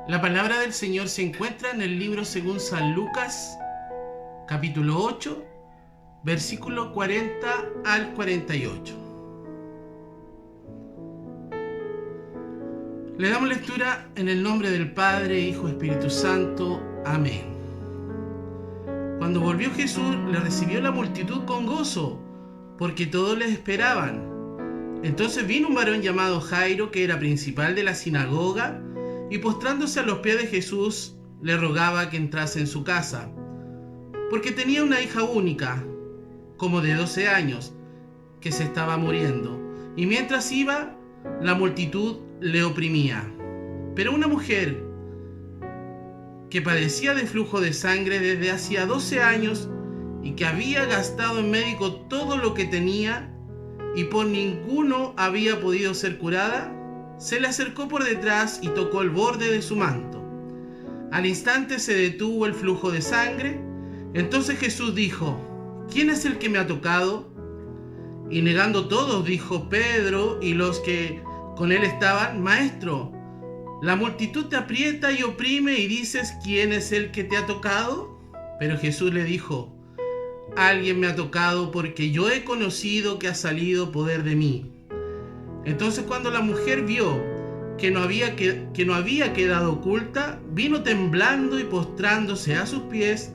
La palabra del Señor se encuentra en el libro según San Lucas, capítulo 8, versículo 40 al 48. Le damos lectura en el nombre del Padre, Hijo, Espíritu Santo. Amén. Cuando volvió Jesús, le recibió la multitud con gozo, porque todos le esperaban. Entonces vino un varón llamado Jairo, que era principal de la sinagoga, y postrándose a los pies de Jesús, le rogaba que entrase en su casa, porque tenía una hija única, como de 12 años, que se estaba muriendo, y mientras iba, la multitud le oprimía. Pero una mujer que padecía de flujo de sangre desde hacía 12 años y que había gastado en médico todo lo que tenía y por ninguno había podido ser curada, se le acercó por detrás y tocó el borde de su manto. Al instante se detuvo el flujo de sangre. Entonces Jesús dijo: ¿Quién es el que me ha tocado? Y negando todos, dijo Pedro y los que con él estaban: Maestro, la multitud te aprieta y oprime y dices: ¿Quién es el que te ha tocado? Pero Jesús le dijo: Alguien me ha tocado, porque yo he conocido que ha salido poder de mí. Entonces cuando la mujer vio que no había quedado oculta, vino temblando y postrándose a sus pies,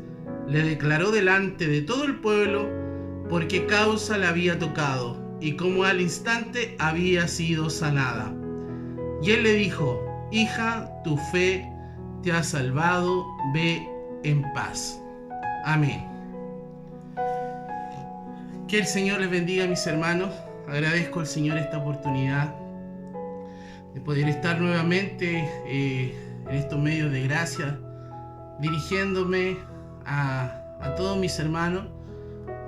le declaró delante de todo el pueblo por qué causa le había tocado y cómo al instante había sido sanada. Y él le dijo: Hija, tu fe te ha salvado, ve en paz. Amén. Que el Señor les bendiga, mis hermanos. Agradezco al Señor esta oportunidad de poder estar nuevamente en estos medios de gracia, dirigiéndome a todos mis hermanos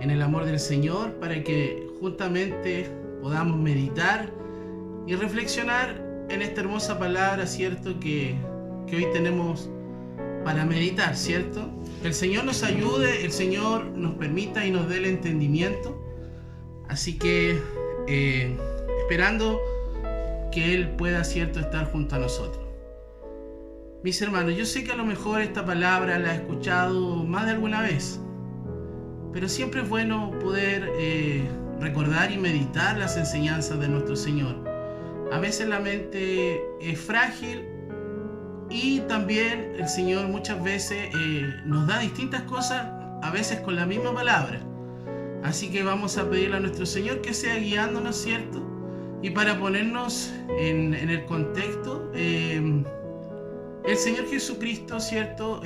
en el amor del Señor, para que juntamente podamos meditar y reflexionar en esta hermosa palabra, ¿cierto? Que hoy tenemos para meditar, ¿cierto? Que el Señor nos ayude, el Señor nos permita y nos dé el entendimiento. Así que esperando que Él pueda, ¿cierto?, estar junto a nosotros. Mis hermanos, yo sé que a lo mejor esta palabra la he escuchado más de alguna vez, pero siempre es bueno poder recordar y meditar las enseñanzas de nuestro Señor. A veces la mente es frágil y también el Señor muchas veces nos da distintas cosas, a veces con la misma palabra. Así que vamos a pedirle a nuestro Señor que sea guiándonos, ¿cierto? Y para ponernos en el contexto, el Señor Jesucristo, ¿cierto?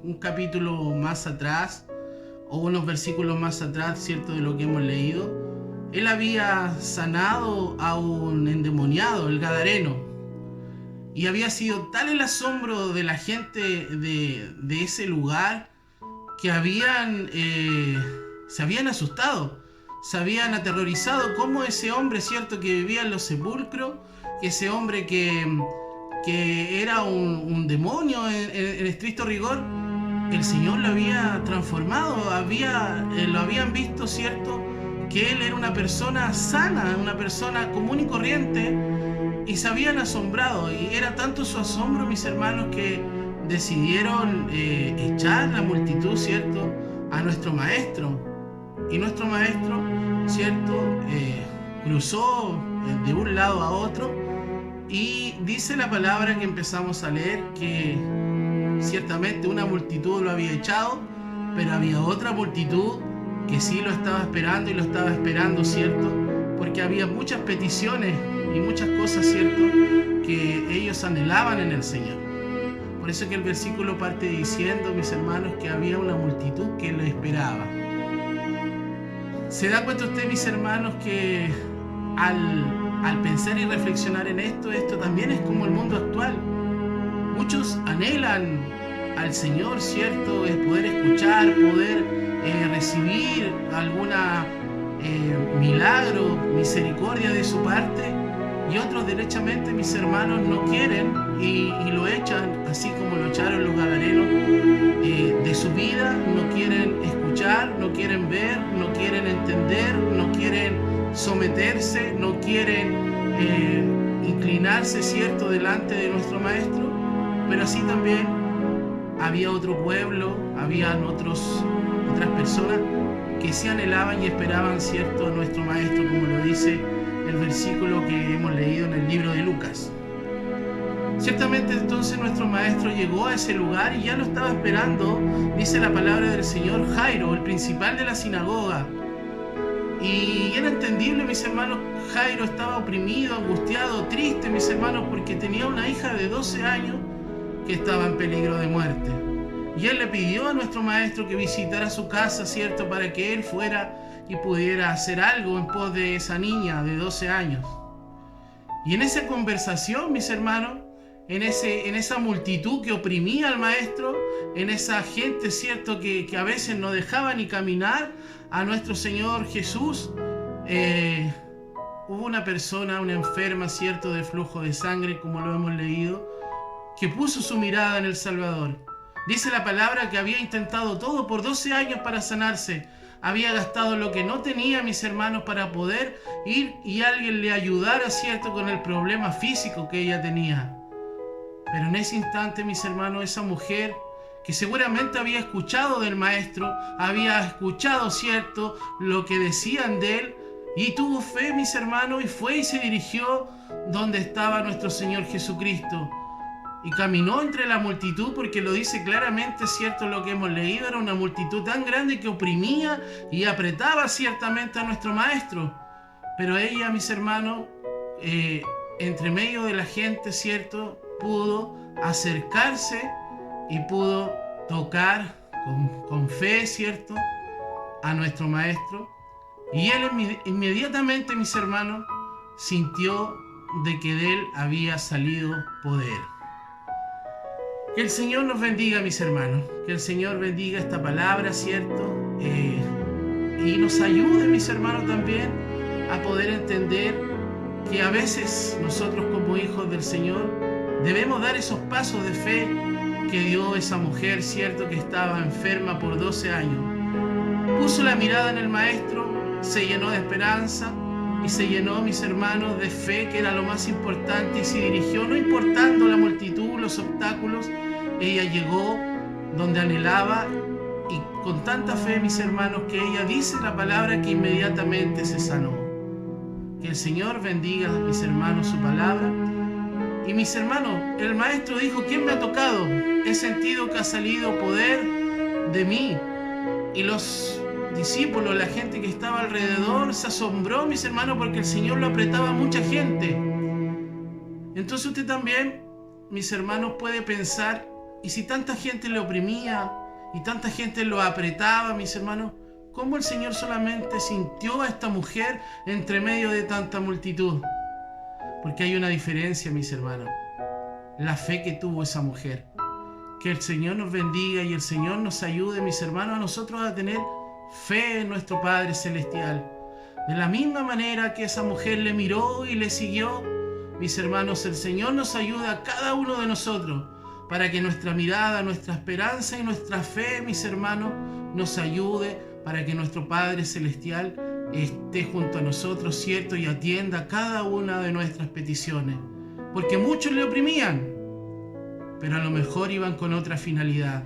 Un capítulo más atrás, o unos versículos más atrás, ¿cierto?, de lo que hemos leído, Él había sanado a un endemoniado, el Gadareno. Y había sido tal el asombro de la gente de ese lugar que se habían asustado, se habían aterrorizado, como ese hombre, ¿cierto?, que vivía en los sepulcros, ese hombre que era un demonio en estricto rigor, el Señor lo había transformado, lo habían visto, ¿cierto?, que Él era una persona sana, una persona común y corriente, y se habían asombrado, y era tanto su asombro, mis hermanos, que decidieron echar la multitud, ¿cierto?, a nuestro maestro. Y nuestro maestro, ¿cierto?, cruzó de un lado a otro, y dice la palabra que empezamos a leer que ciertamente una multitud lo había echado, pero había otra multitud que sí lo estaba esperando, y lo estaba esperando, ¿cierto?, porque había muchas peticiones y muchas cosas, ¿cierto?, que ellos anhelaban en el Señor. Por eso que el versículo parte diciendo, mis hermanos, que había una multitud que lo esperaba. ¿Se da cuenta usted, mis hermanos, que al pensar y reflexionar en esto también es como el mundo actual? Muchos anhelan al Señor, ¿cierto?, es poder escuchar, poder recibir alguna milagro, misericordia de su parte, y otros derechamente, mis hermanos, no quieren y lo echan, así como lo echaron los gadarenos de su vida. No quieren escuchar, no quieren ver, no quieren entender, no quieren someterse, no quieren inclinarse, ¿cierto?, delante de nuestro Maestro. pero así también había otro pueblo, habían otras personas que se anhelaban y esperaban, ¿cierto?, a nuestro Maestro, como lo dice el versículo que hemos leído en el libro de Lucas. Ciertamente entonces nuestro Maestro llegó a ese lugar y ya lo estaba esperando, dice la palabra del Señor, Jairo, el principal de la sinagoga. Y era entendible, mis hermanos, Jairo estaba oprimido, angustiado, triste, mis hermanos, porque tenía una hija de 12 años que estaba en peligro de muerte. Y él le pidió a nuestro Maestro que visitara su casa, ¿cierto?, para que él fuera y pudiera hacer algo en pos de esa niña de 12 años. Y en esa conversación, mis hermanos, en esa multitud que oprimía al Maestro, en esa gente, ¿cierto?, que a veces no dejaba ni caminar a nuestro Señor Jesús, hubo una persona, una enferma, ¿cierto?, de flujo de sangre, como lo hemos leído, que puso su mirada en el Salvador. Dice la palabra que había intentado todo por 12 años para sanarse. Había gastado lo que no tenía, mis hermanos, para poder ir y alguien le ayudara, ¿cierto?, con el problema físico que ella tenía. Pero en ese instante, mis hermanos, esa mujer que seguramente había escuchado del Maestro, había escuchado, ¿cierto?, lo que decían de él, y tuvo fe, mis hermanos, y fue y se dirigió donde estaba nuestro Señor Jesucristo. Y caminó entre la multitud, porque lo dice claramente, ¿cierto?, lo que hemos leído, era una multitud tan grande que oprimía y apretaba ciertamente a nuestro Maestro. Pero ella, mis hermanos, entre medio de la gente, ¿cierto?, pudo acercarse y pudo tocar con fe, ¿cierto?, a nuestro Maestro. Y él inmediatamente, mis hermanos, sintió de que de él había salido poder. Que el Señor nos bendiga, mis hermanos. Que el Señor bendiga esta palabra, ¿cierto? Y nos ayude, mis hermanos, también a poder entender que a veces nosotros como hijos del Señor debemos dar esos pasos de fe que dio esa mujer, ¿cierto?, que estaba enferma por 12 años. Puso la mirada en el Maestro, se llenó de esperanza y se llenó, mis hermanos, de fe, que era lo más importante, y se dirigió, no importando la multitud, los obstáculos. Ella llegó donde anhelaba, y con tanta fe, mis hermanos, que ella dice la palabra que inmediatamente se sanó. Que el Señor bendiga, mis hermanos, su palabra. Y mis hermanos, el Maestro dijo: ¿quién me ha tocado? He sentido que ha salido poder de mí. Y los discípulos, la gente que estaba alrededor, se asombró, mis hermanos, porque el Señor lo apretaba a mucha gente. Entonces usted también, mis hermanos, puede pensar: ¿y si tanta gente le oprimía y tanta gente lo apretaba, mis hermanos? ¿Cómo el Señor solamente sintió a esta mujer entre medio de tanta multitud? Porque hay una diferencia, mis hermanos: la fe que tuvo esa mujer. Que el Señor nos bendiga y el Señor nos ayude, mis hermanos, a nosotros a tener fe en nuestro Padre Celestial. De la misma manera que esa mujer le miró y le siguió, mis hermanos, el Señor nos ayuda a cada uno de nosotros para que nuestra mirada, nuestra esperanza y nuestra fe, mis hermanos, nos ayude para que nuestro Padre Celestial esté junto a nosotros, ¿cierto?, y atienda cada una de nuestras peticiones. Porque muchos le oprimían, pero a lo mejor iban con otra finalidad.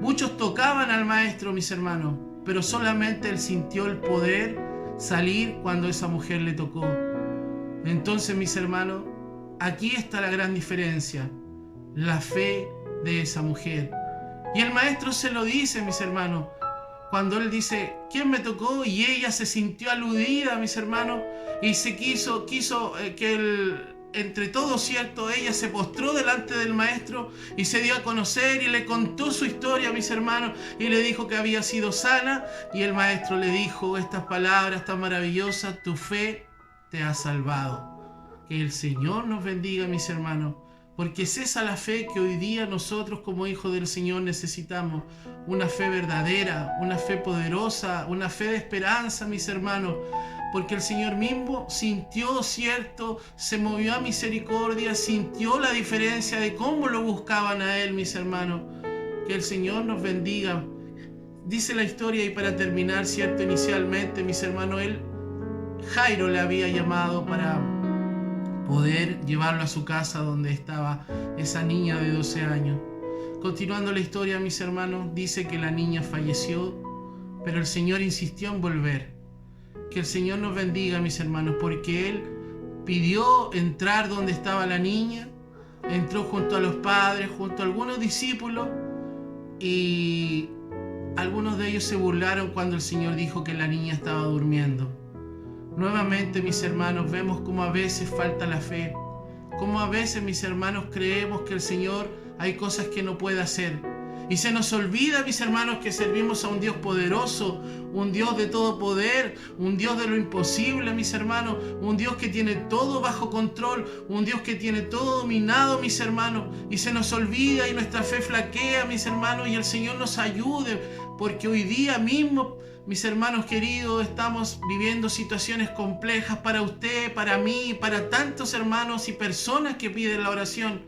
Muchos tocaban al Maestro, mis hermanos, pero solamente él sintió el poder salir cuando esa mujer le tocó. Entonces, mis hermanos, aquí está la gran diferencia: la fe de esa mujer. Y el Maestro se lo dice, mis hermanos, cuando él dice: ¿quién me tocó? Y ella se sintió aludida, mis hermanos, y se quiso que entre todos, ¿cierto?, ella se postró delante del Maestro y se dio a conocer y le contó su historia, mis hermanos, y le dijo que había sido sana. Y el Maestro le dijo estas palabras tan maravillosas: tu fe te ha salvado. Que el Señor nos bendiga, mis hermanos, porque es esa la fe que hoy día nosotros como hijos del Señor necesitamos. Una fe verdadera, una fe poderosa, una fe de esperanza, mis hermanos, porque el Señor mismo sintió, ¿cierto?, se movió a misericordia, sintió la diferencia de cómo lo buscaban a Él, mis hermanos. Que el Señor nos bendiga. Dice la historia, y para terminar, ¿cierto?, inicialmente, mis hermanos, Jairo le había llamado para poder llevarlo a su casa donde estaba esa niña de 12 años. Continuando la historia, mis hermanos, dice que la niña falleció, pero el Señor insistió en volver. Que el Señor nos bendiga, mis hermanos, porque Él pidió entrar donde estaba la niña, entró junto a los padres, junto a algunos discípulos, y algunos de ellos se burlaron cuando el Señor dijo que la niña estaba durmiendo. Nuevamente, mis hermanos, vemos cómo a veces falta la fe, cómo a veces, mis hermanos, creemos que el Señor hay cosas que no puede hacer. Y se nos olvida, mis hermanos, que servimos a un Dios poderoso, un Dios de todo poder, un Dios de lo imposible, mis hermanos, un Dios que tiene todo bajo control, un Dios que tiene todo dominado, mis hermanos. Y se nos olvida y nuestra fe flaquea, mis hermanos, y el Señor nos ayude, porque hoy día mismo, mis hermanos queridos, estamos viviendo situaciones complejas para usted, para mí, para tantos hermanos y personas que piden la oración.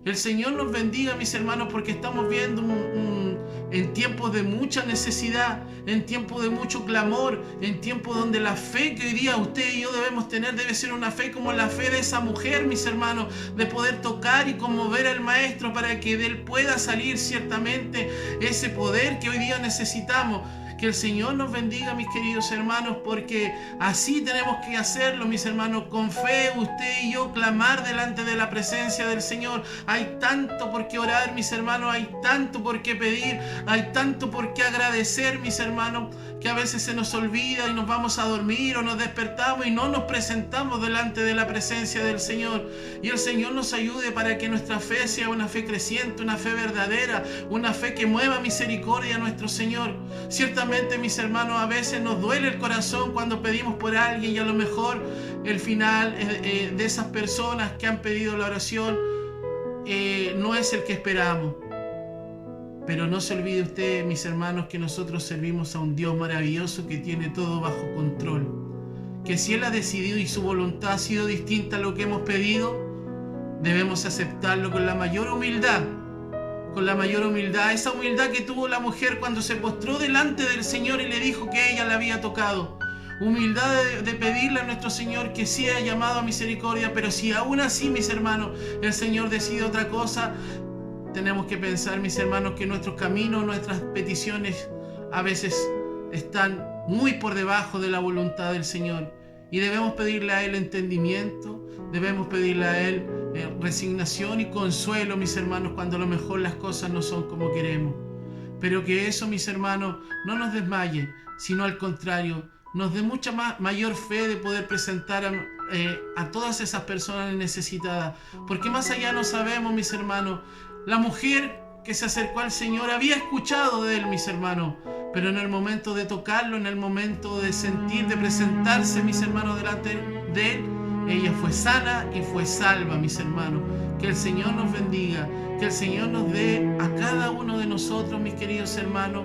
El Señor nos bendiga, mis hermanos, porque estamos viendo en tiempos de mucha necesidad, en tiempos de mucho clamor, en tiempos donde la fe que hoy día usted y yo debemos tener debe ser una fe como la fe de esa mujer, mis hermanos, de poder tocar y conmover al Maestro para que de Él pueda salir ciertamente ese poder que hoy día necesitamos. Que el Señor nos bendiga, mis queridos hermanos, porque así tenemos que hacerlo, mis hermanos, con fe, usted y yo, clamar delante de la presencia del Señor. Hay tanto por qué orar, mis hermanos, hay tanto por qué pedir, hay tanto por qué agradecer, mis hermanos, que a veces se nos olvida y nos vamos a dormir o nos despertamos y no nos presentamos delante de la presencia del Señor. Y el Señor nos ayude para que nuestra fe sea una fe creciente, una fe verdadera, una fe que mueva misericordia a nuestro Señor. Ciertamente, mis hermanos, a veces nos duele el corazón cuando pedimos por alguien y a lo mejor el final de esas personas que han pedido la oración no es el que esperamos. Pero no se olvide usted, mis hermanos, que nosotros servimos a un Dios maravilloso que tiene todo bajo control. Que si Él ha decidido y su voluntad ha sido distinta a lo que hemos pedido, debemos aceptarlo con la mayor humildad. Con la mayor humildad, esa humildad que tuvo la mujer cuando se postró delante del Señor y le dijo que ella la había tocado. Humildad de pedirle a nuestro Señor que sea llamado a misericordia, pero si aún así, mis hermanos, el Señor decide otra cosa, tenemos que pensar, mis hermanos, que nuestros caminos, nuestras peticiones a veces están muy por debajo de la voluntad del Señor. Y debemos pedirle a Él entendimiento, debemos pedirle a Él resignación y consuelo, mis hermanos, cuando a lo mejor las cosas no son como queremos. Pero que eso, mis hermanos, no nos desmaye, sino al contrario, nos dé mucha mayor fe de poder presentar a todas esas personas necesitadas. Porque más allá no sabemos, mis hermanos, la mujer que se acercó al Señor había escuchado de Él, mis hermanos, pero en el momento de tocarlo, en el momento de sentir, de presentarse, mis hermanos, delante de Él, ella fue sana y fue salva, mis hermanos. Que el Señor nos bendiga, que el Señor nos dé a cada uno de nosotros, mis queridos hermanos,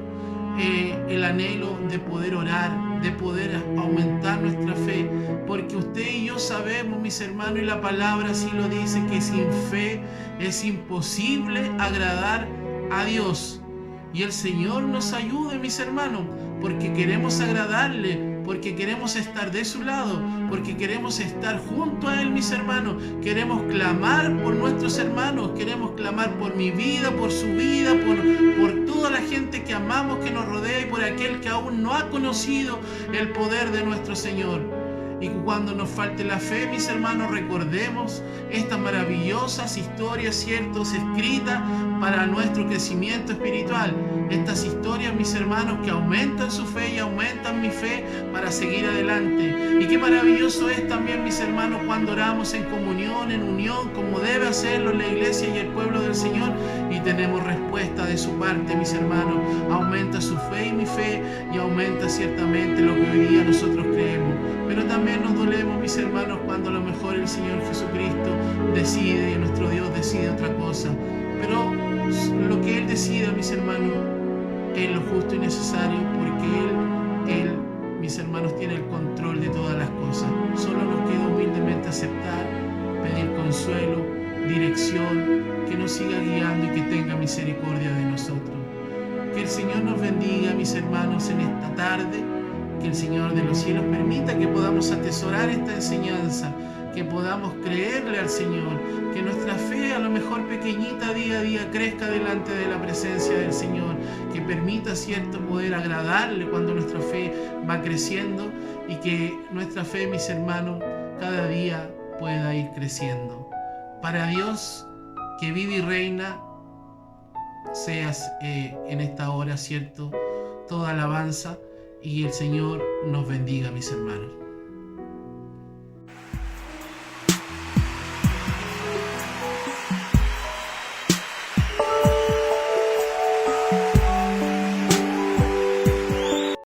el anhelo de poder orar, de poder aumentar nuestra fe, porque usted y yo sabemos, mis hermanos, y la palabra así lo dice, que sin fe es imposible agradar a Dios. Y el Señor nos ayude, mis hermanos, porque queremos agradarle, porque queremos estar de su lado, porque queremos estar junto a Él, mis hermanos. Queremos clamar por nuestros hermanos, queremos clamar por mi vida, por su vida, por toda la gente que amamos, que nos rodea, y por aquel que aún no ha conocido el poder de nuestro Señor. Y cuando nos falte la fe, mis hermanos, recordemos estas maravillosas historias, ciertos, escritas para nuestro crecimiento espiritual. Estas historias, mis hermanos, que aumentan su fe y aumentan mi fe para seguir adelante. Y qué maravilloso es también, mis hermanos, cuando oramos en comunión, en unión, como debe hacerlo la iglesia y el pueblo del Señor, y tenemos respuesta de su parte, mis hermanos. Aumenta su fe y mi fe, y aumenta ciertamente lo que hoy día nosotros creemos. Pero también nos dolemos, mis hermanos, cuando a lo mejor el Señor Jesucristo decide y nuestro Dios decide otra cosa. Pero lo que Él decida, mis hermanos, es lo justo y necesario, porque Él, mis hermanos, tiene el control de todas las cosas. Solo nos queda humildemente aceptar, pedir consuelo, dirección, que nos siga guiando y que tenga misericordia de nosotros. Que el Señor nos bendiga, mis hermanos, en esta tarde. Que el Señor de los cielos permita que podamos atesorar esta enseñanza, que podamos creerle al Señor, que nuestra fe, a lo mejor pequeñita, día a día crezca delante de la presencia del Señor, que permita, cierto, poder agradarle cuando nuestra fe va creciendo, y que nuestra fe, mis hermanos, cada día pueda ir creciendo. Para Dios, que vive y reina, seas en esta hora, cierto, toda alabanza, y el Señor nos bendiga, mis hermanos.